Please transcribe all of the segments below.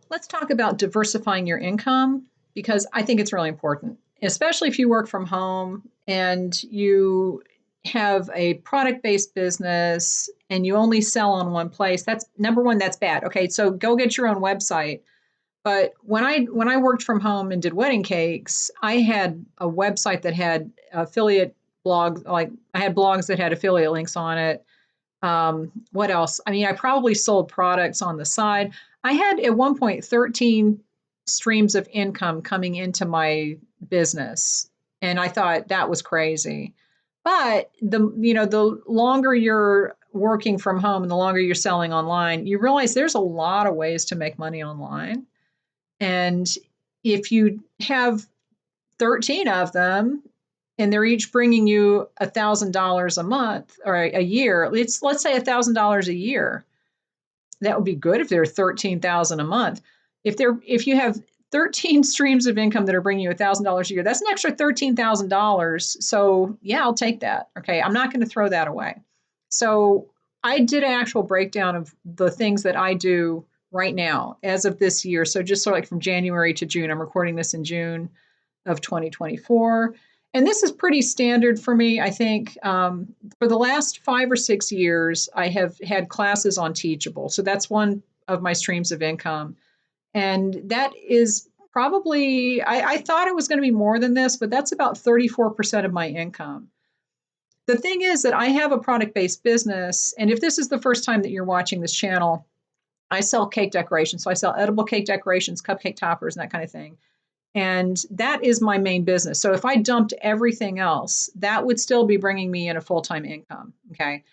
Let's talk about diversifying your income because I think it's really important, especially if you work from home and you have a product based business and you only sell on one place. That's number one, that's bad. Okay, so go get your own website. But when I worked from home and did wedding cakes, I had a website that had affiliate blogs, like I had blogs that had affiliate links on it. What else? I mean, I probably sold products on the side. I had at one point 13 streams of income coming into my business, and I thought that was crazy. But the longer you're working from home and the longer you're selling online, you realize there's a lot of ways to make money online. And if you have 13 of them and they're each bringing you $1,000 a month or a year, let's say $1,000 a year. That would be good if they're 13,000 a month. If you have 13 streams of income that are bringing you $1,000 a year, that's an extra $13,000. So yeah, I'll take that. Okay, I'm not going to throw that away. So I did an actual breakdown of the things that I do right now as of this year. So just sort of like from January to June, I'm recording this in June of 2024. And this is pretty standard for me. I think for the last 5 or 6 years, I have had classes on Teachable. So that's one of my streams of income. And that is probably, I thought it was going to be more than this, but that's about 34% of my income. The thing is that I have a product based business. And if this is the first time that you're watching this channel, I sell cake decorations. So I sell edible cake decorations, cupcake toppers, and that kind of thing. And that is my main business. So if I dumped everything else, that would still be bringing me in a full time income. Okay.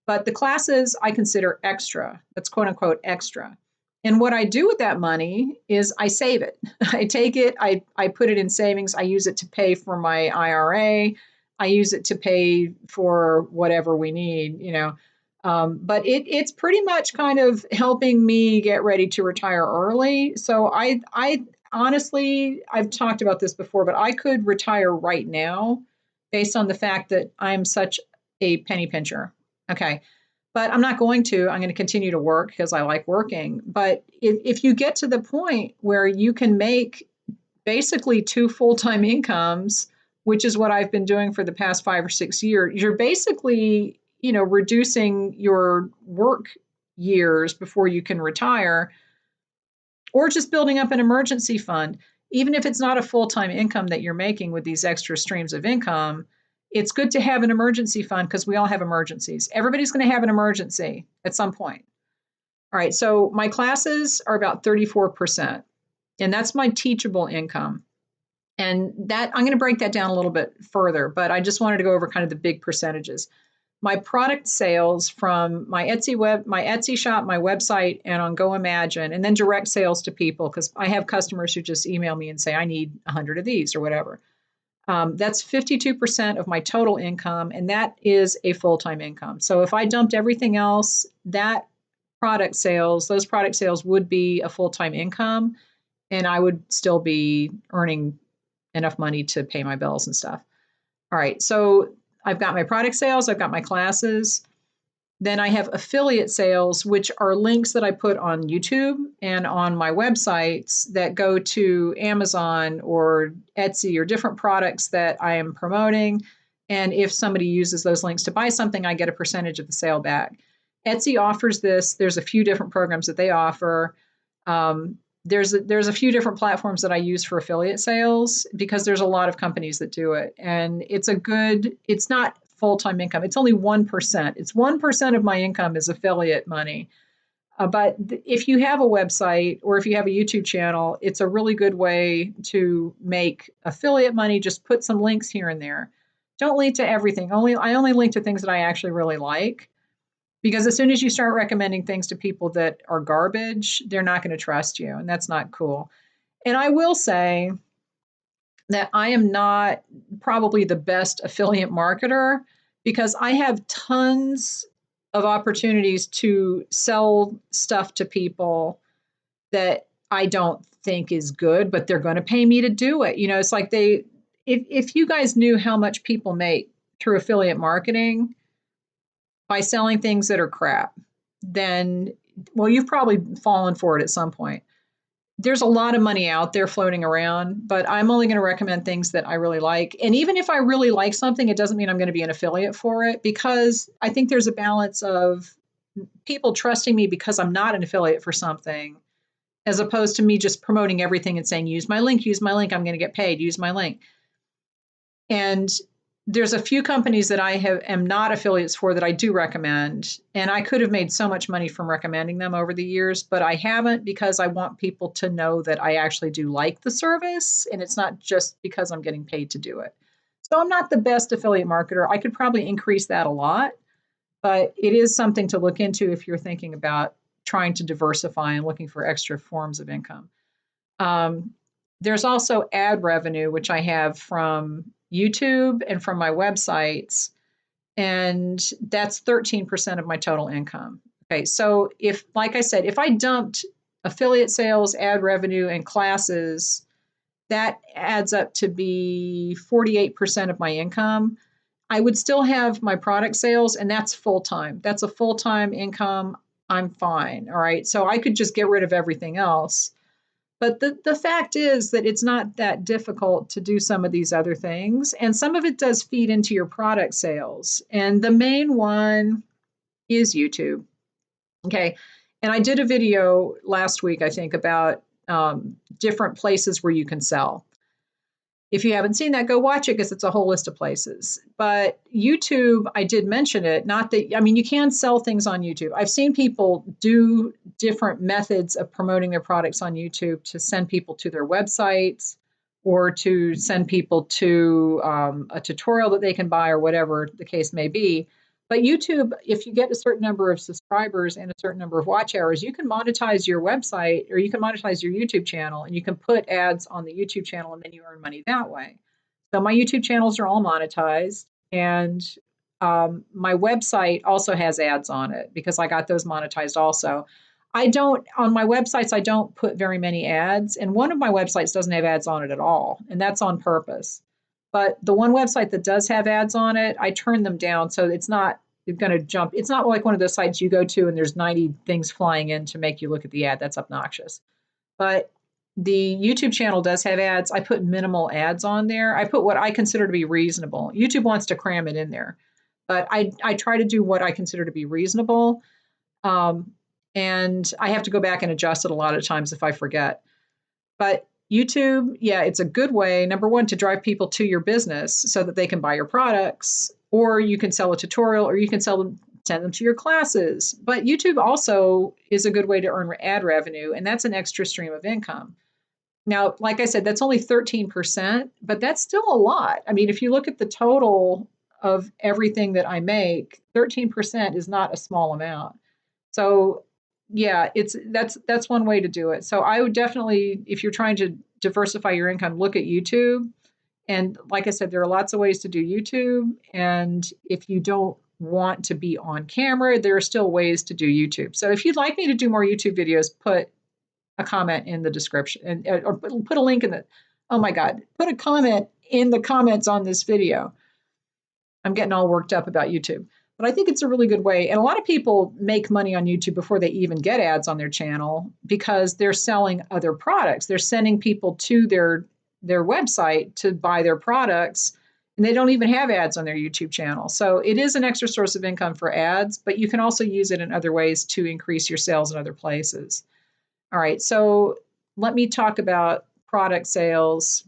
But the classes I consider extra. That's quote unquote extra. And what I do with that money is I save it. I take it, I put it in savings. I use it to pay for my IRA. I use it to pay for whatever we need. But it's pretty much kind of helping me get ready to retire early. So I honestly, I've talked about this before, but I could retire right now based on the fact that I'm such a penny pincher. Okay. But I'm not going to. I'm going to continue to work because I like working. But if you get to the point where you can make basically two full time incomes, which is what I've been doing for the past 5 or 6 years, you're basically, reducing your work years before you can retire or just building up an emergency fund. Even if it's not a full time income that you're making with these extra streams of income, it's good to have an emergency fund because we all have emergencies. Everybody's going to have an emergency at some point. All right, so my classes are about 34%, and that's my teachable income. And that I'm going to break that down a little bit further, but I just wanted to go over kind of the big percentages. My product sales from my Etsy shop, my website, and on Go Imagine, and then direct sales to people because I have customers who just email me and say, I need 100 of these or whatever. That's 52% of my total income, and that is a full-time income. So if I dumped everything else, those product sales would be a full-time income, and I would still be earning enough money to pay my bills and stuff. All right, so I've got my product sales, I've got my classes. Then I have affiliate sales, which are links that I put on YouTube and on my websites that go to Amazon or Etsy or different products that I am promoting. And if somebody uses those links to buy something, I get a percentage of the sale back. Etsy offers this. There's a few different programs that they offer. There's a few different platforms that I use for affiliate sales because there's a lot of companies that do it. And it's not full-time income. It's only 1%. It's 1% of my income is affiliate money. But if you have a website or if you have a YouTube channel, it's a really good way to make affiliate money. Just put some links here and there. Don't link to everything. I only link to things that I actually really like. Because as soon as you start recommending things to people that are garbage, they're not going to trust you. And that's not cool. And I will say that I am not probably the best affiliate marketer because I have tons of opportunities to sell stuff to people that I don't think is good, but they're going to pay me to do it. It's like if you guys knew how much people make through affiliate marketing by selling things that are crap, then, well, you've probably fallen for it at some point. there's a lot of money out there floating around, but I'm only going to recommend things that I really like. And even if I really like something, it doesn't mean I'm going to be an affiliate for it, because I think there's a balance of people trusting me because I'm not an affiliate for something, as opposed to me just promoting everything and saying, use my link, I'm going to get paid, use my link. And there's a few companies that am not affiliates for that I do recommend. And I could have made so much money from recommending them over the years, but I haven't, because I want people to know that I actually do like the service. And it's not just because I'm getting paid to do it. So I'm not the best affiliate marketer. I could probably increase that a lot, but it is something to look into if you're thinking about trying to diversify and looking for extra forms of income. There's also ad revenue, which I have from YouTube and from my websites, and that's 13% of my total income. Okay, so if, like I said, if I dumped affiliate sales, ad revenue, and classes, that adds up to be 48% of my income. I would still have my product sales, and that's full time. That's a full time income. I'm fine. All right. So I could just get rid of everything else. But the fact is that it's not that difficult to do some of these other things. And some of it does feed into your product sales. And the main one is YouTube. Okay. And I did a video last week, I think, about different places where you can sell. If you haven't seen that, go watch it, because it's a whole list of places. But YouTube, I did mention it. Not that, I mean, you can sell things on YouTube. I've seen people do different methods of promoting their products on YouTube to send people to their websites, or to send people to a tutorial that they can buy, or whatever the case may be. But YouTube, if you get a certain number of subscribers and a certain number of watch hours, you can monetize your website, or you can monetize your YouTube channel, and you can put ads on the YouTube channel, and then you earn money that way. So my YouTube channels are all monetized, and my website also has ads on it, because I got those monetized also. On my websites, I don't put very many ads, and one of my websites doesn't have ads on it at all, and that's on purpose. But the one website that does have ads on it, I turn them down, so it's not going to jump. It's not like one of those sites you go to and there's 90 things flying in to make you look at the ad. That's obnoxious. But the YouTube channel does have ads. I put minimal ads on there. I put what I consider to be reasonable. YouTube wants to cram it in there, but I try to do what I consider to be reasonable. And I have to go back and adjust it a lot of times if I forget. But YouTube, yeah, it's a good way, number one, to drive people to your business so that they can buy your products, or you can sell a tutorial, or you can send them to your classes. But YouTube also is a good way to earn ad revenue, and that's an extra stream of income. Now, like I said, that's only 13%, but that's still a lot. I mean, if you look at the total of everything that I make, 13% is not a small amount. So yeah, that's one way to do it. So I would definitely, if you're trying to diversify your income, look at YouTube. And like I said, there are lots of ways to do YouTube. And if you don't want to be on camera, there are still ways to do YouTube. So if you'd like me to do more YouTube videos, put a comment in the description, or put a link in the, oh my God, put a comment in the comments on this video. I'm getting all worked up about YouTube. But I think it's a really good way. And a lot of people make money on YouTube before they even get ads on their channel, because they're selling other products. They're sending people to their website to buy their products, and they don't even have ads on their YouTube channel. So it is an extra source of income for ads, but you can also use it in other ways to increase your sales in other places. All right, so let me talk about product sales.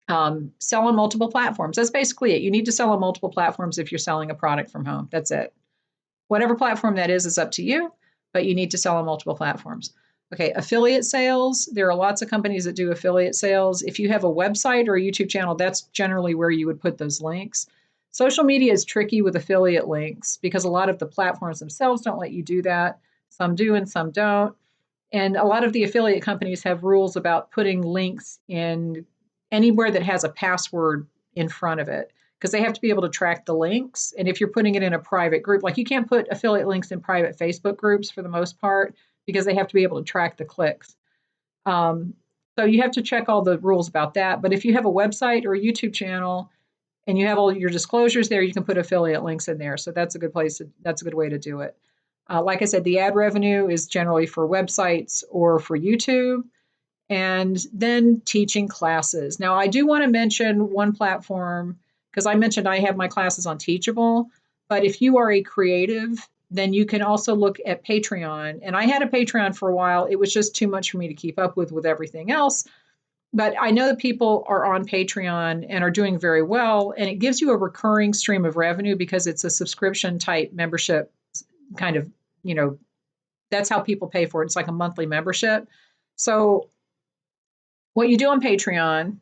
Sell on multiple platforms. That's basically it. You need to sell on multiple platforms if you're selling a product from home. That's it. Whatever platform that is up to you, but you need to sell on multiple platforms. Okay, affiliate sales. There are lots of companies that do affiliate sales. If you have a website or a YouTube channel, that's generally where you would put those links. Social media is tricky with affiliate links, because a lot of the platforms themselves don't let you do that. Some do and some don't. And a lot of the affiliate companies have rules about putting links in anywhere that has a password in front of it, because they have to be able to track the links. And if you're putting it in a private group, like you can't put affiliate links in private Facebook groups for the most part, because they have to be able to track the clicks. So you have to check all the rules about that. But if you have a website or a YouTube channel and you have all your disclosures there, you can put affiliate links in there. So that's a good place. That's a good way to do it. Like I said, the ad revenue is generally for websites or for YouTube. and then teaching classes. Now, I do want to mention one platform because I mentioned I have my classes on Teachable, but if you are a creative, then you can also look at Patreon. And I had a Patreon for a while. It was just too much for me to keep up with everything else. But I know that people are on Patreon and are doing very well, and it gives you a recurring stream of revenue because it's a subscription type membership kind of, that's how people pay for it. It's like a monthly membership. So what you do on Patreon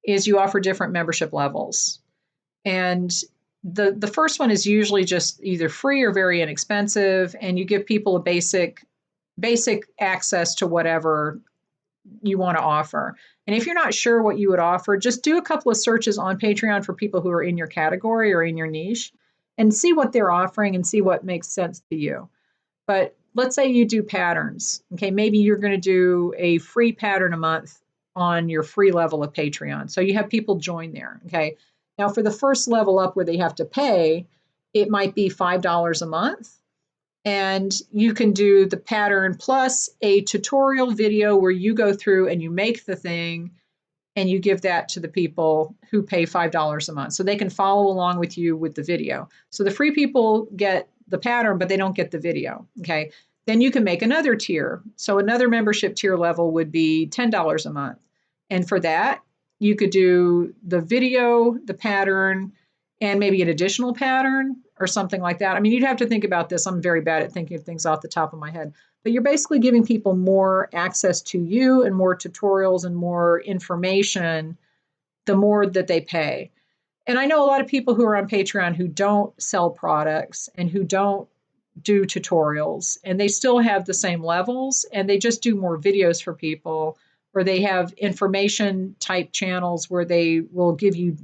is you offer different membership levels. And the first one is usually just either free or very inexpensive, and you give people a basic access to whatever you want to offer. And if you're not sure what you would offer, just do a couple of searches on Patreon for people who are in your category or in your niche and see what they're offering and see what makes sense to you. But let's say you do patterns. Okay, maybe you're going to do a free pattern a month on your free level of Patreon. So you have people join there. Okay. Now, for the first level up where they have to pay, it might be $5 a month. And you can do the pattern plus a tutorial video where you go through and you make the thing and you give that to the people who pay $5 a month. So they can follow along with you with the video. So the free people get the pattern, but they don't get the video. Okay. Then you can make another tier. So another membership tier level would be $10 a month. And for that, you could do the video, the pattern, and maybe an additional pattern or something like that. I mean, you'd have to think about this. I'm very bad at thinking of things off the top of my head. But you're basically giving people more access to you and more tutorials and more information the more that they pay. And I know a lot of people who are on Patreon who don't sell products and who don't do tutorials, and they still have the same levels, and they just do more videos for people, or they have information type channels where they will give you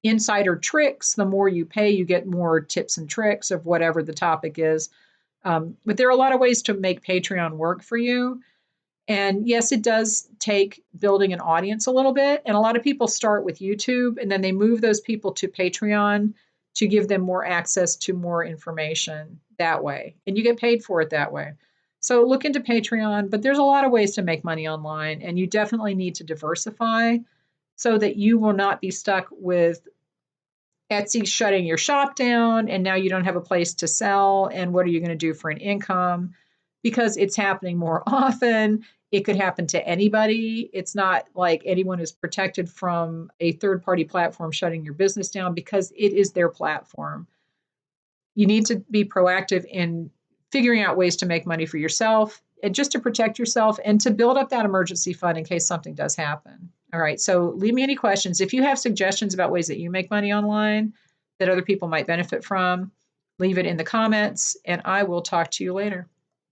insider tricks. The more you pay, you get more tips and tricks of whatever the topic is. But there are a lot of ways to make Patreon work for you. And yes, it does take building an audience a little bit. And a lot of people start with YouTube and then they move those people to Patreon to give them more access to more information that way. And you get paid for it that way. So look into Patreon, but there's a lot of ways to make money online, and you definitely need to diversify so that you will not be stuck with Etsy shutting your shop down and now you don't have a place to sell. And what are you going to do for an income? Because it's happening more often. It could happen to anybody. It's not like anyone is protected from a third-party platform shutting your business down because it is their platform. You need to be proactive in figuring out ways to make money for yourself and just to protect yourself and to build up that emergency fund in case something does happen. All right, so leave me any questions. If you have suggestions about ways that you make money online that other people might benefit from, leave it in the comments, and I will talk to you later.